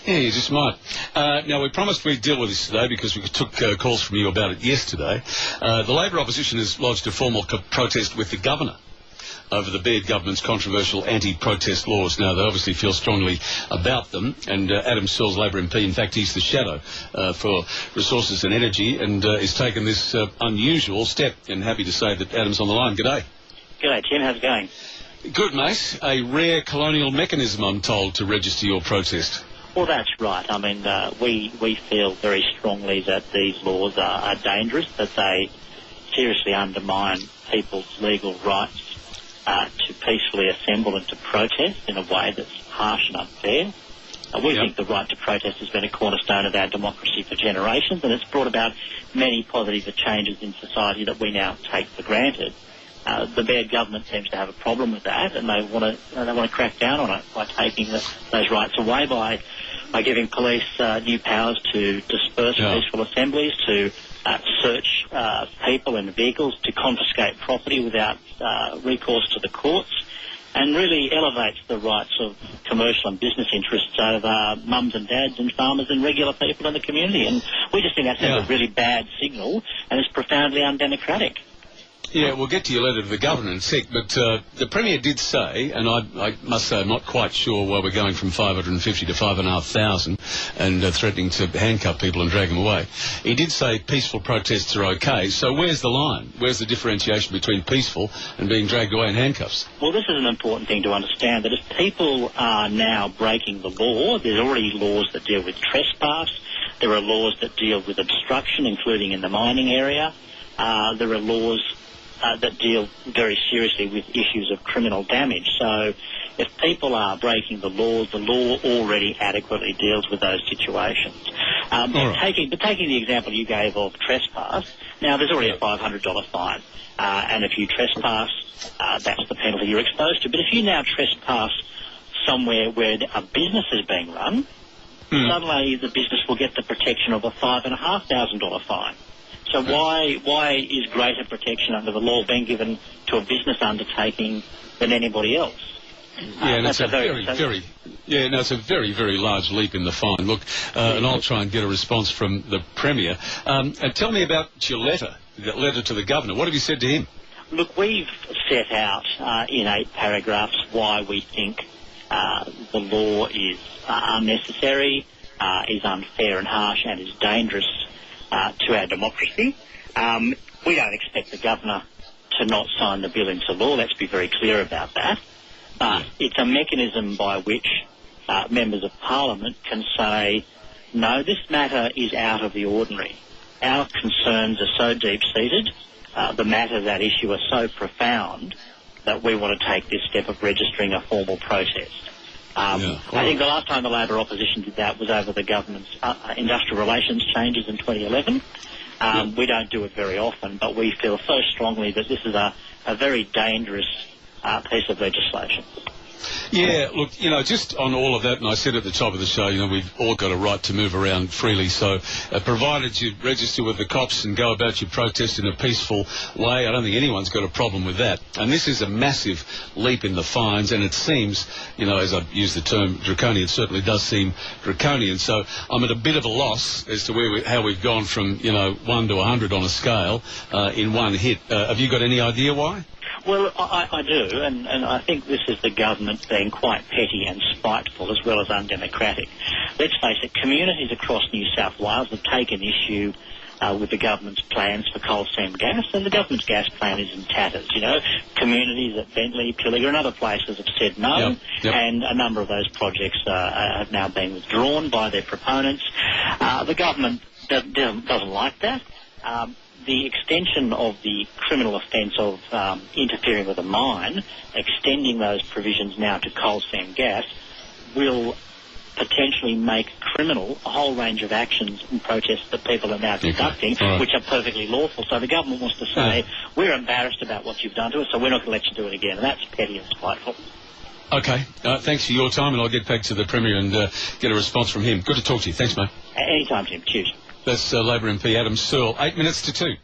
Yeah, you just might. Now, we promised we'd deal with this today because we took calls from you about it yesterday. The Labor opposition has lodged a formal protest with the governor over the Baird government's controversial anti-protest laws. Now, they obviously feel strongly about them, and Adam Searle's Labor MP, in fact, he's the shadow for Resources and Energy, and has taken this unusual step, and happy to say that Adam's on the line. G'day. G'day, Tim. How's it going? Good, mate. A rare colonial mechanism, I'm told, to register your protest. Well, that's right. I mean, we feel very strongly that these laws are dangerous, that they seriously undermine people's legal rights to peacefully assemble and to protest in a way that's harsh and unfair. We think the right to protest has been a cornerstone of our democracy for generations, and it's brought about many positive changes in society that we now take for granted. The Baird government seems to have a problem with that, and they want to crack down on it by taking those rights away, by giving police new powers to disperse peaceful assemblies, to search people and vehicles, to confiscate property without recourse to the courts, and really elevates the rights of commercial and business interests over mums and dads and farmers and regular people in the community. And we just think that sends a really bad signal, and it's profoundly undemocratic. Yeah, we'll get to your letter to the governor in a sec, but the Premier did say, and I must say I'm not quite sure why we're going from 550 to 5,500 and threatening to handcuff people and drag them away. He did say peaceful protests are okay, so where's the line? Where's the differentiation between peaceful and being dragged away in handcuffs? Well, this is an important thing to understand, that if people are now breaking the law, there's already laws that deal with trespass, there are laws that deal with obstruction, including in the mining area, there are laws that deal very seriously with issues of criminal damage. So if people are breaking the law already adequately deals with those situations. Taking the example you gave of trespass, now there's already a $500 fine, and if you trespass, that's the penalty you're exposed to. But if you now trespass somewhere where a business is being run, suddenly the business will get the protection of a $5,500 fine. So why is greater protection under the law being given to a business undertaking than anybody else? Yeah, and it's a very, very large leap in the fine. Look, and I'll try and get a response from the Premier. And tell me about your letter to the Governor. What have you said to him? Look, we've set out in 8 paragraphs why we think the law is unnecessary, is unfair and harsh, and is dangerous to our democracy. We don't expect the Governor to not sign the bill into law. Let's be very clear about that. But it's a mechanism by which members of Parliament can say, no, this matter is out of the ordinary. Our concerns are so deep-seated, the matters at issue are so profound that we want to take this step of registering a formal protest. I think the last time the Labor opposition did that was over the government's industrial relations changes in 2011. We don't do it very often, but we feel so strongly that this is a very dangerous piece of legislation. Yeah, look, just on all of that, and I said at the top of the show, we've all got a right to move around freely, so provided you register with the cops and go about your protest in a peaceful way, I don't think anyone's got a problem with that. And this is a massive leap in the fines, and it seems, as I've used the term draconian, it certainly does seem draconian, so I'm at a bit of a loss as to how we've gone from, 1 to 100 on a scale in one hit. Have you got any idea why? Well, I do, and I think this is the government being quite petty and spiteful as well as undemocratic. Let's face it, communities across New South Wales have taken issue with the government's plans for coal seam gas, and the government's gas plan is in tatters. Communities at Bentley, Pilliga and other places have said no, and a number of those projects have now been withdrawn by their proponents. The government doesn't like that. The extension of the criminal offence of interfering with a mine, extending those provisions now to coal seam gas, will potentially make criminal a whole range of actions and protests that people are now conducting, which are perfectly lawful. So the government wants to say, we're embarrassed about what you've done to us, so we're not going to let you do it again. And that's petty and spiteful. Okay. Thanks for your time, and I'll get back to the Premier and get a response from him. Good to talk to you. Thanks, mate. Anytime, Tim. Cheers. That's Labor MP Adam Searle. 8 minutes to 2.